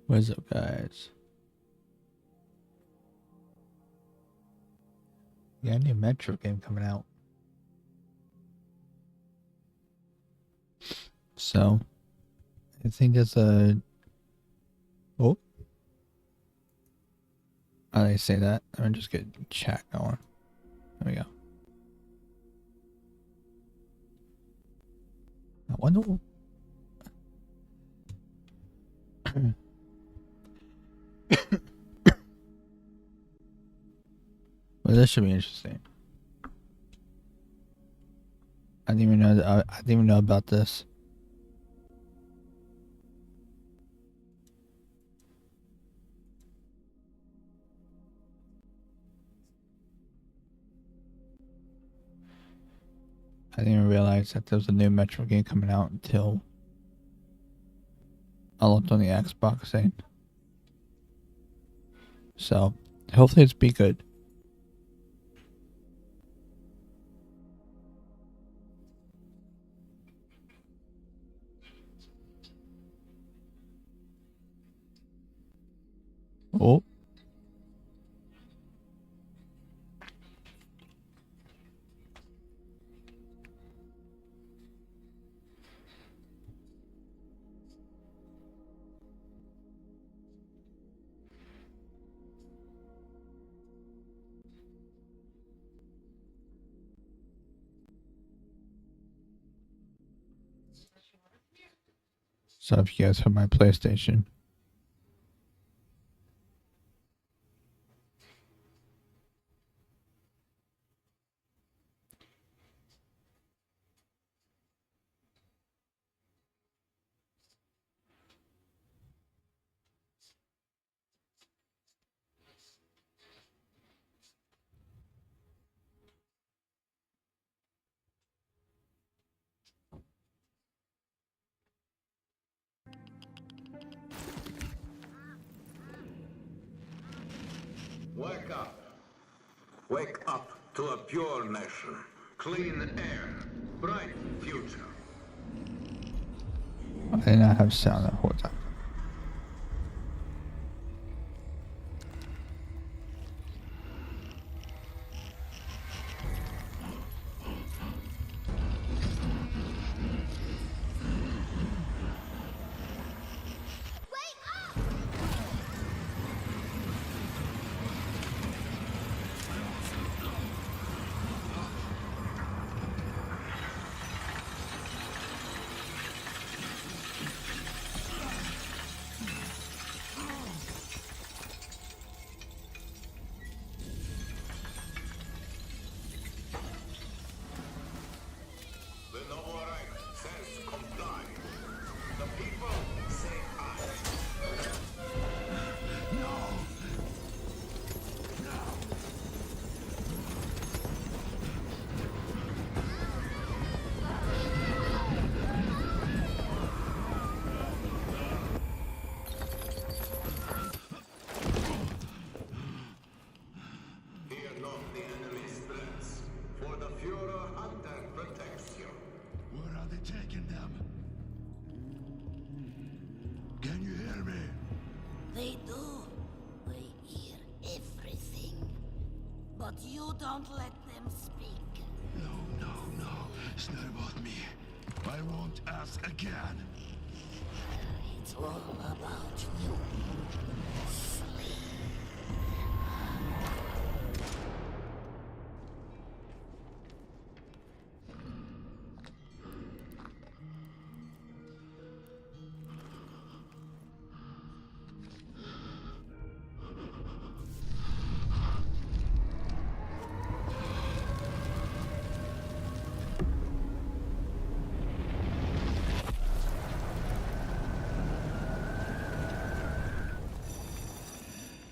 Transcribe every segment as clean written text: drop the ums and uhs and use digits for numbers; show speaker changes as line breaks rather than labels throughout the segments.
What's up, guys? Yeah, a new Metro game coming out. So, I think it's a... Oh. How do I say that? I'm just get chat going. There we go. I wonder... Well, this should be interesting. I didn't even know. I didn't even know about this. I didn't even realize that there was a new Metro game coming out until I looked on the Xbox thing. So, hopefully it's be good. Oh. So if you guys have my PlayStation.
Wake up. Wake up to a pure nation. Clean air. Bright future.
I did not have sound that whole time.
The noble right says comply. The people say I. Fear not the enemy's threats, for the Führer Hunter protects you.
Where are they taking them? Can you hear me?
They do. They hear everything. But you don't let them speak.
No. It's not about me. I won't ask again.
It's all about you. Sleep.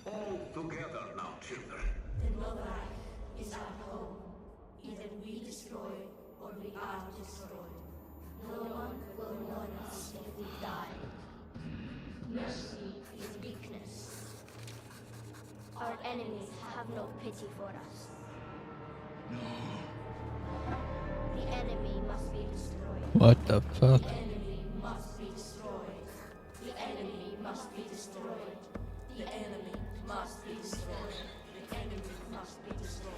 All together now, children.
The Novac is our home. Either we destroy or we are destroyed. No one will mourn us if we die. Mercy is weakness.
Our enemies have no pity for us. The enemy must be destroyed.
What the fuck?
The enemy must be destroyed. The enemy must be destroyed. The enemy must be destroyed. The enemy must be destroyed.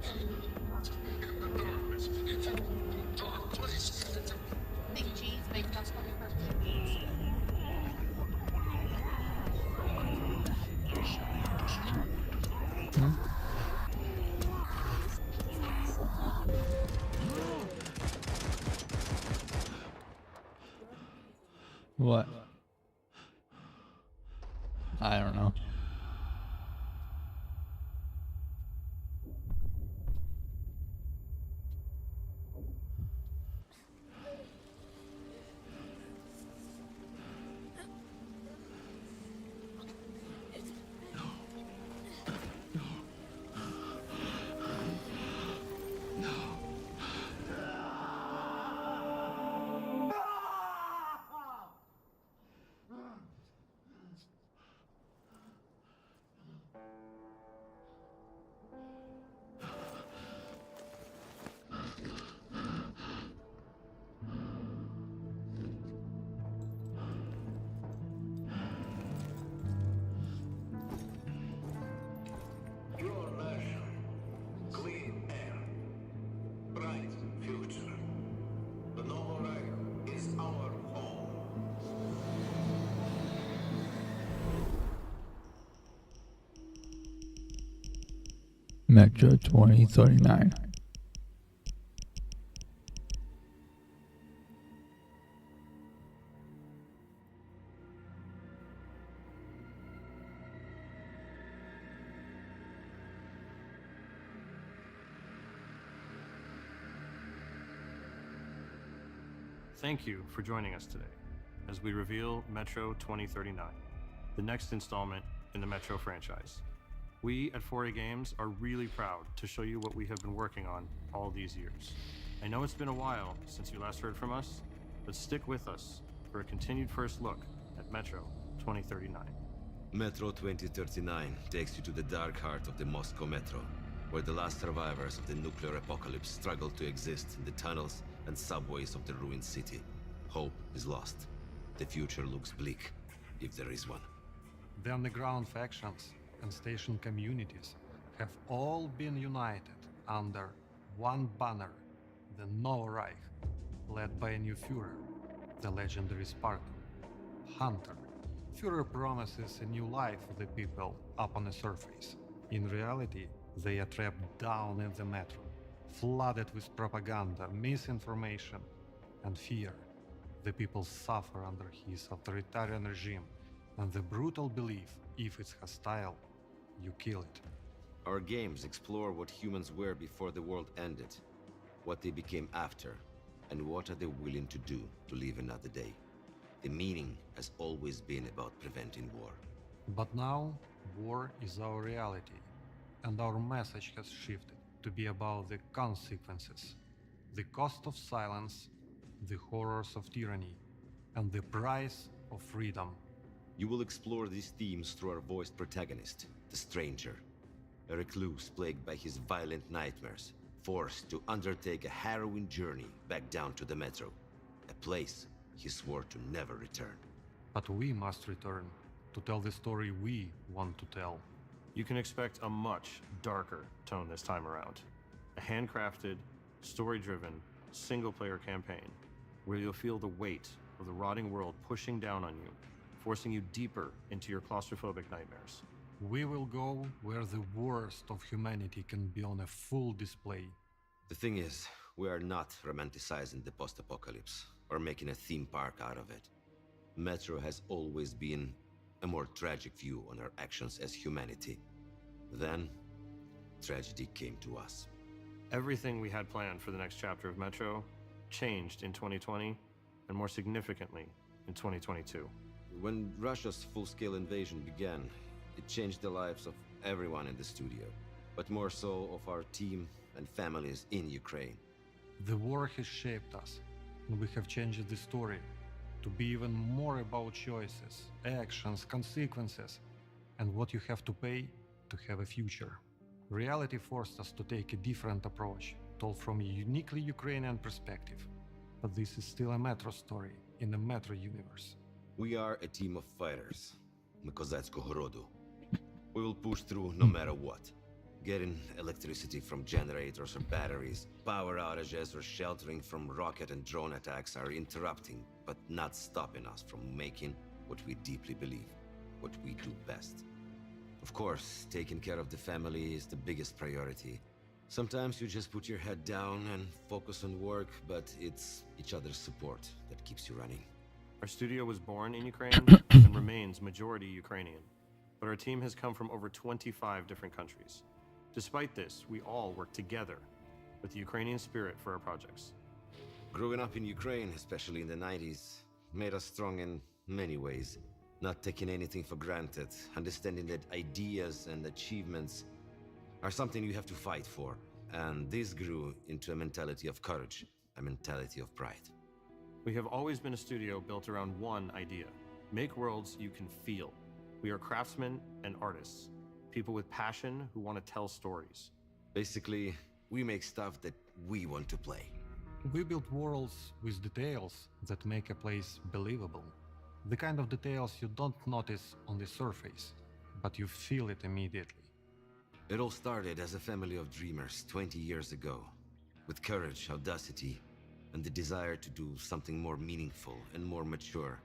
The enemy must be destroyed.
Big cheese makes us fucking perfect.
What? I don't know.
Pure nation, clean air, bright future. The Novo Reich is our home.
Metro 2039.
Thank you for joining us today as we reveal Metro 2039, the next installment in the Metro franchise. We at 4A Games are really proud to show you what we have been working on all these years. I know it's been a while since you last heard from us, but stick with us for a continued first look at Metro 2039.
Metro 2039 takes you to the dark heart of the Moscow Metro, where the last survivors of the nuclear apocalypse struggle to exist in the tunnels and subways of the ruined city. Hope is lost. The future looks bleak, if there is one.
The underground factions and station communities have all been united under one banner, the Novo Reich, led by a new Führer, the legendary Spartan, Hunter. Führer promises a new life for the people up on the surface. In reality, they are trapped down in the metro, flooded with propaganda, misinformation, and fear. The people suffer under his authoritarian regime and the brutal belief, if it's hostile, you kill it.
Our games explore what humans were before the world ended, what they became after, and what are they willing to do to live another day. The meaning has always been about preventing war.
But now, war is our reality, and our message has shifted to be about the consequences, the cost of silence, the horrors of tyranny, and the price of freedom.
You will explore these themes through our voiced protagonist, the Stranger, a recluse plagued by his violent nightmares, forced to undertake a harrowing journey back down to the Metro, a place he swore to never return.
But we must return to tell the story we want to tell.
You can expect a much darker tone this time around. A handcrafted, story-driven, single-player campaign where you'll feel the weight of the rotting world pushing down on you, forcing you deeper into your claustrophobic nightmares.
We will go where the worst of humanity can be on a full display.
The thing is, we are not romanticizing the post-apocalypse or making a theme park out of it. Metro has always been a more tragic view on our actions as humanity. Then, tragedy came to us.
Everything we had planned for the next chapter of Metro changed in 2020, and more significantly, in 2022.
When Russia's full-scale invasion began, it changed the lives of everyone in the studio, but more so of our team and families in Ukraine.
The war has shaped us, and we have changed the story to be even more about choices, actions, consequences, and what you have to pay to have a future. Reality forced us to take a different approach, told from a uniquely Ukrainian perspective. But this is still a Metro story in the Metro universe.
We are a team of fighters. My Kozacko Horodu. We will push through no matter what. Getting electricity from generators or batteries, power outages or sheltering from rocket and drone attacks are interrupting, but not stopping us from making what we deeply believe, what we do best. Of course, taking care of the family is the biggest priority. Sometimes you just put your head down and focus on work, but it's each other's support that keeps you running.
Our studio was born in Ukraine and remains majority Ukrainian, but our team has come from over 25 different countries. Despite this, we all work together with the Ukrainian spirit for our projects.
Growing up in Ukraine, especially in the 90s, made us strong in many ways. Not taking anything for granted, understanding that ideas and achievements are something you have to fight for. And this grew into a mentality of courage, a mentality of pride.
We have always been a studio built around one idea: make worlds you can feel. We are craftsmen and artists, people with passion who want to tell stories.
Basically, we make stuff that we want to play.
We build worlds with details that make a place believable. The kind of details you don't notice on the surface, but you feel it immediately.
It all started as a family of dreamers 20 years ago, with courage, audacity, and the desire to do something more meaningful and more mature.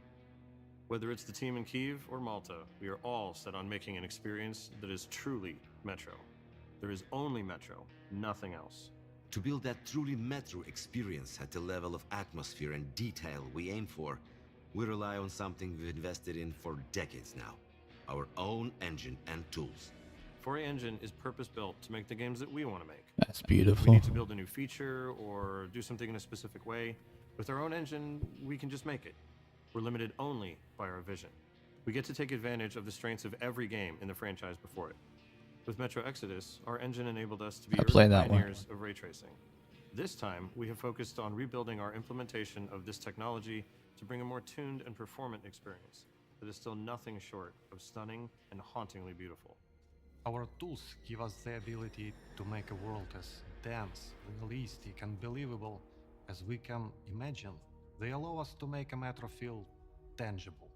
Whether it's the team in Kyiv or Malta, we are all set on making an experience that is truly Metro. There is only Metro, nothing else.
To build that truly Metro experience at the level of atmosphere and detail we aim for, we rely on something we've invested in for decades now: our own engine and tools.
4A Engine is purpose-built to make the games that we want to make.
That's
If we
beautiful.
need to build a new feature or do something in a specific way, with our own engine, we can just make it. We're limited only by our vision. We get to take advantage of the strengths of every game in the franchise before it. With Metro Exodus, our engine enabled us to be
I play
early
that one.
pioneers of ray tracing. This time, we have focused on rebuilding our implementation of this technology to bring a more tuned and performant experience that is still nothing short of stunning and hauntingly beautiful.
Our tools give us the ability to make a world as dense, realistic, and believable as we can imagine. They allow us to make a Metro feel tangible.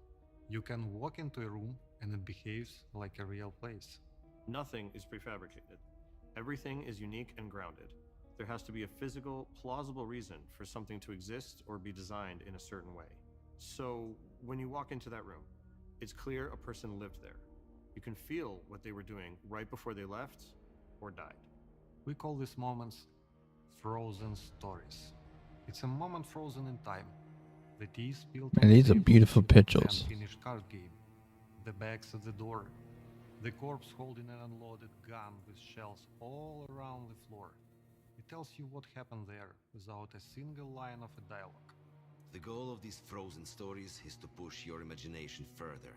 You can walk into a room and it behaves like a real place.
Nothing is prefabricated. Everything is unique and grounded. There has to be a physical, plausible reason for something to exist or be designed in a certain way. So, when you walk into that room, it's clear a person lived there. You can feel what they were doing right before they left or died.
We call these moments frozen stories. It's a moment frozen in time. The teas spilled
And
on
these are
table,
beautiful
the
pictures.
unfinished card game, the bags at the door, the corpse holding an unloaded gun with shells all around the floor. It tells you what happened there without a single line of a dialogue.
The goal of these frozen stories is to push your imagination further,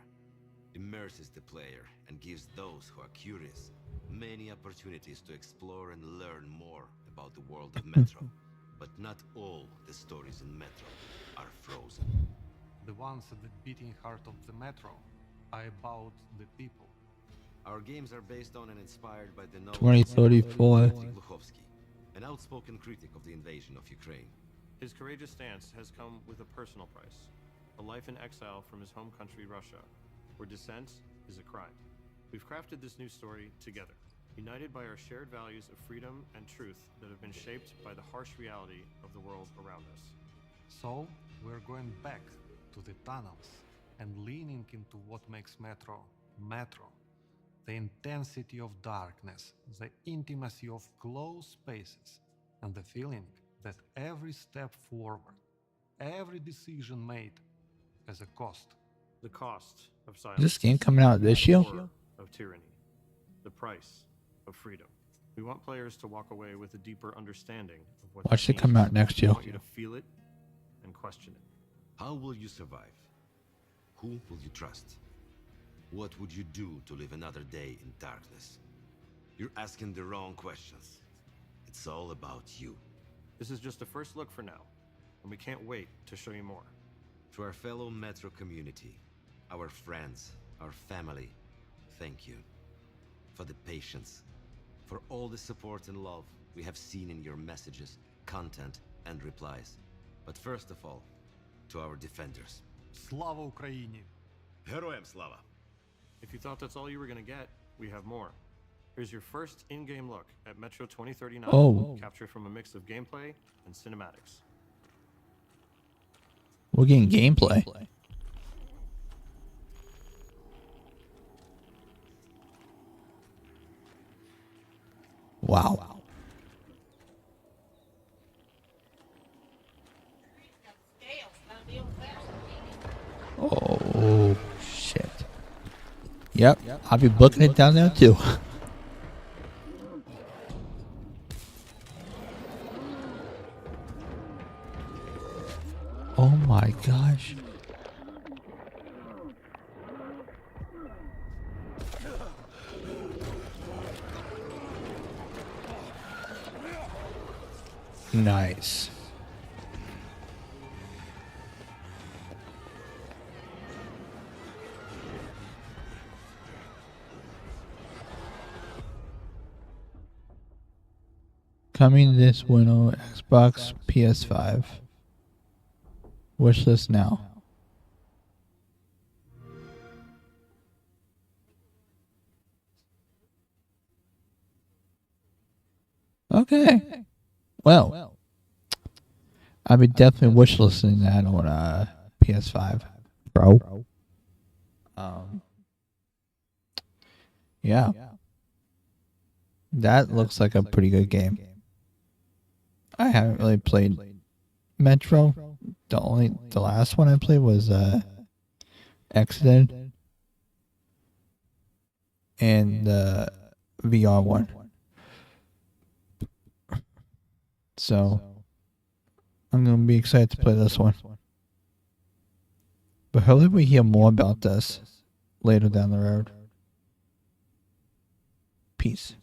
immerses the player, and gives those who are curious many opportunities to explore and learn more about the world of Metro. But not all the stories in Metro are frozen.
The ones at the beating heart of the Metro are about the people.
Our games are based on and inspired by the novel
2034.
Dmitry Gluchovsky, an outspoken critic of the invasion of Ukraine.
His courageous stance has come with a personal price: a life in exile from his home country, Russia, where dissent is a crime. We've crafted this new story together, united by our shared values of freedom and truth that have been shaped by the harsh reality of the world around us.
So, we're going back to the tunnels and leaning into what makes Metro Metro. The intensity of darkness, the intimacy of closed spaces, and the feeling that every step forward, every decision made, has a cost.
The cost of silence.
Is this game coming out this
the
year?
horror of tyranny. The price of freedom. We want players to walk away with a deeper understanding of what
Watch
that
it come
means.
out next
We
year.
want you to feel it and question it.
How will you survive? Who will you trust? What would you do to live another day in darkness? You're asking the wrong questions. It's all about you.
This is just a first look for now, and we can't wait to show you more.
To our fellow Metro community, our friends, our family, thank you. For the patience, for all the support and love we have seen in your messages, content, and replies. But first of all, to our defenders,
Slava Ukraini!
Героям слава!
If you thought that's all you were going to get, we have more. Here's your first in-game look at Metro 2039, captured from a mix of gameplay and cinematics.
We're getting gameplay. Wow. Oh, shit. Yep, I'll be booking it down there too. Oh my gosh. Nice. Coming this winter, Xbox, PS5. Wishlist now. Okay. Well, I'll be definitely wishlisting that on PS5 Pro. Yeah. That looks like a pretty good game. I haven't really played Metro. The last one I played was Exodus and the VR one. So I'm gonna be excited to play this one. But hopefully we hear more about this later down the road. Peace.